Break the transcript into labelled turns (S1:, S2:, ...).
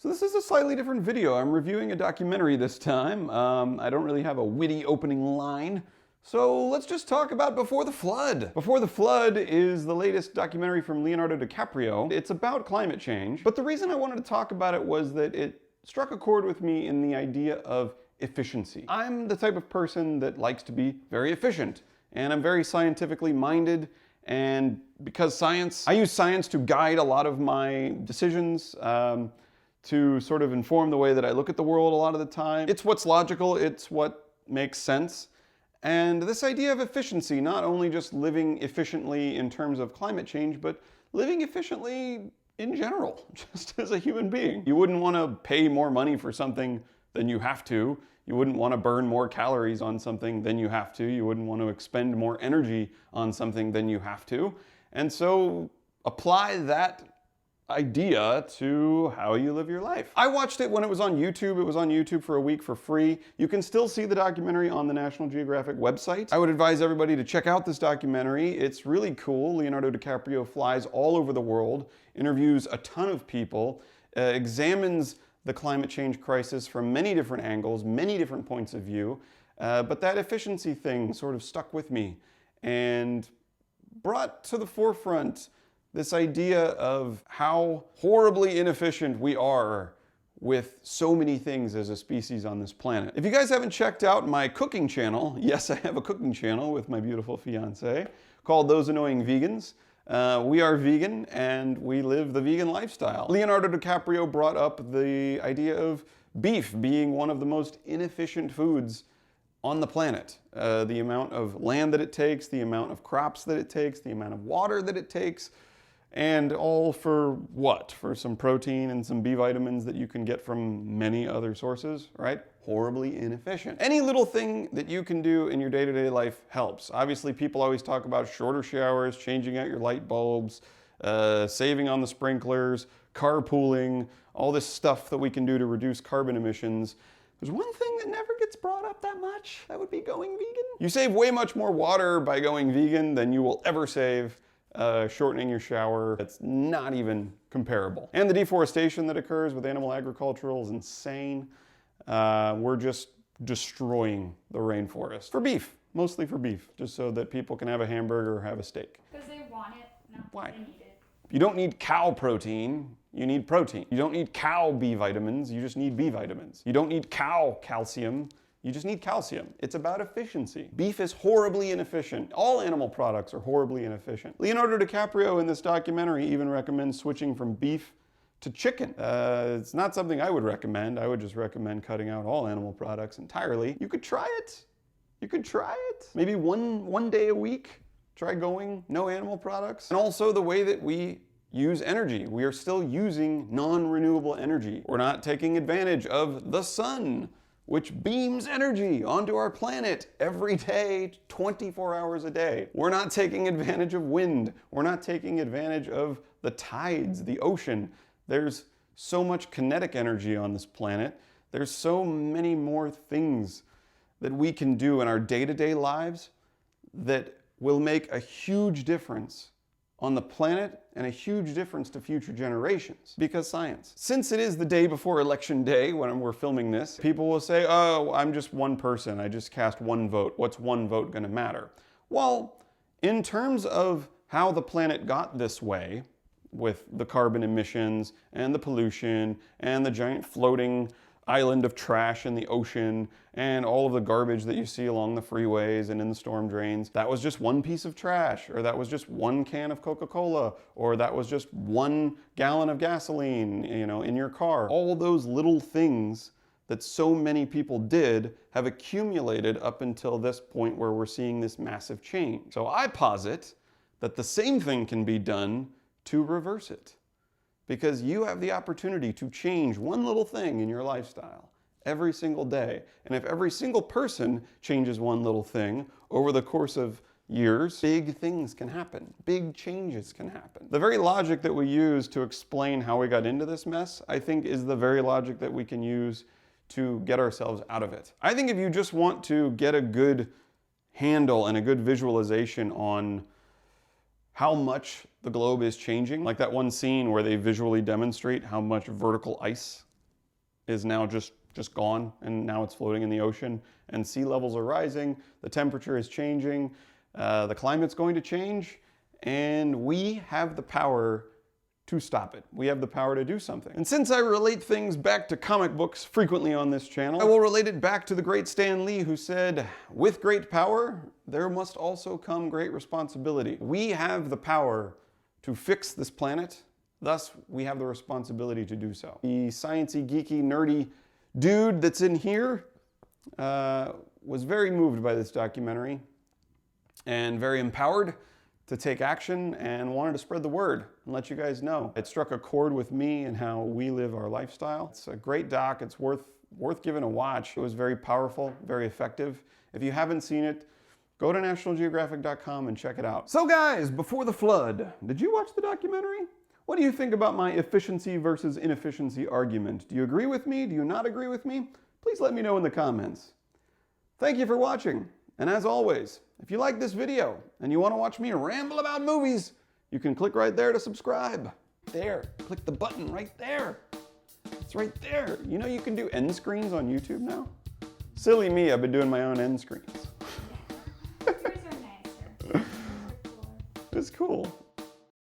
S1: So this is a slightly different video. I'm reviewing a documentary this time. I don't really have a witty opening line. So let's just talk about Before the Flood. Before the Flood is the latest documentary from Leonardo DiCaprio. It's about climate change, but the reason I wanted to talk about it was that it struck a chord with me in the idea of efficiency. I'm the type of person that likes to be very efficient, and I'm very scientifically minded, and because I use science to guide a lot of my decisions, to sort of inform the way that I look at the world a lot of the time. It's what's logical, it's what makes sense. And this idea of efficiency, not only just living efficiently in terms of climate change, but living efficiently in general, just as a human being. You wouldn't want to pay more money for something than you have to. You wouldn't want to burn more calories on something than you have to. You wouldn't want to expend more energy on something than you have to. And so apply that idea to how you live your life. I watched it when it was on YouTube. It was on YouTube for a week for free. You can still see the documentary on the National Geographic website. I would advise everybody to check out this documentary. It's really cool. Leonardo DiCaprio flies all over the world, interviews a ton of people, examines the climate change crisis from many different angles, many different points of view. But that efficiency thing sort of stuck with me and brought to the forefront this idea of how horribly inefficient we are with so many things as a species on this planet. If you guys haven't checked out my cooking channel, yes, I have a cooking channel with my beautiful fiance called Those Annoying Vegans. We are vegan and we live the vegan lifestyle. Leonardo DiCaprio brought up the idea of beef being one of the most inefficient foods on the planet. The amount of land that it takes, the amount of crops that it takes, the amount of water that it takes, and all for what? For some protein and some B vitamins that you can get from many other sources, right? Horribly inefficient. Any little thing that you can do in your day-to-day life helps. Obviously, people always talk about shorter showers, changing out your light bulbs, saving on the sprinklers, carpooling, all this stuff that we can do to reduce carbon emissions. There's one thing that never gets brought up that much. That would be going vegan. You save way much more water by going vegan than you will ever save shortening your shower. It's not even comparable. And the deforestation that occurs with animal agriculture is insane. We're just destroying the rainforest. For beef, mostly for beef, just so that people can have a hamburger or have a steak.
S2: Because they want it, not
S1: Why?
S2: they need it.
S1: You don't need cow protein, you need protein. You don't need cow B vitamins, you just need B vitamins. You don't need cow calcium, you just need calcium. It's about efficiency. Beef is horribly inefficient. All animal products are horribly inefficient. Leonardo DiCaprio in this documentary even recommends switching from beef to chicken. It's not something I would recommend. I would just recommend cutting out all animal products entirely. You could try it. You could try it. Maybe one day a week, try going no animal products. And also the way that we use energy. We are still using non-renewable energy. We're not taking advantage of the sun, which beams energy onto our planet every day, 24 hours a day. We're not taking advantage of wind. We're not taking advantage of the tides, the ocean. There's so much kinetic energy on this planet. There's so many more things that we can do in our day-to-day lives that will make a huge difference on the planet and a huge difference to future generations because science. Since it is the day before election day when we're filming this, people will say, oh, I'm just one person. I just cast one vote. What's one vote going to matter? Well, in terms of how the planet got this way with the carbon emissions and the pollution and the giant floating island of trash in the ocean and all of the garbage that you see along the freeways and in the storm drains. That was just one piece of trash, or that was just one can of Coca-Cola, or that was just 1 gallon of gasoline, in your car. All those little things that so many people did have accumulated up until this point where we're seeing this massive change. So I posit that the same thing can be done to reverse it. Because you have the opportunity to change one little thing in your lifestyle every single day. And if every single person changes one little thing over the course of years, big things can happen. Big changes can happen. The very logic that we use to explain how we got into this mess, I think, is the very logic that we can use to get ourselves out of it. I think if you just want to get a good handle and a good visualization on how much the globe is changing, like that one scene where they visually demonstrate how much vertical ice is now just gone, and now it's floating in the ocean, and sea levels are rising, the temperature is changing, the climate's going to change, and we have the power to stop it. We have the power to do something. And since I relate things back to comic books frequently on this channel, I will relate it back to the great Stan Lee, who said, with great power, there must also come great responsibility. We have the power to fix this planet, thus we have the responsibility to do so. The sciencey, geeky, nerdy dude that's in here was very moved by this documentary and very empowered to take action and wanted to spread the word and let you guys know. It struck a chord with me and how we live our lifestyle. It's a great doc. It's worth giving a watch. It was very powerful, very effective. If you haven't seen it, go to nationalgeographic.com and check it out. So guys, before the flood, did you watch the documentary? What do you think about my efficiency versus inefficiency argument? Do you agree with me? Do you not agree with me? Please let me know in the comments. Thank you for watching. And as always, if you like this video and you want to watch me ramble about movies, you can click right there to subscribe. There, click the button right there. It's right there. You know you can do end screens on YouTube now? Silly me, I've been doing my own end screens.
S2: Yours are nicer.
S1: It's cool.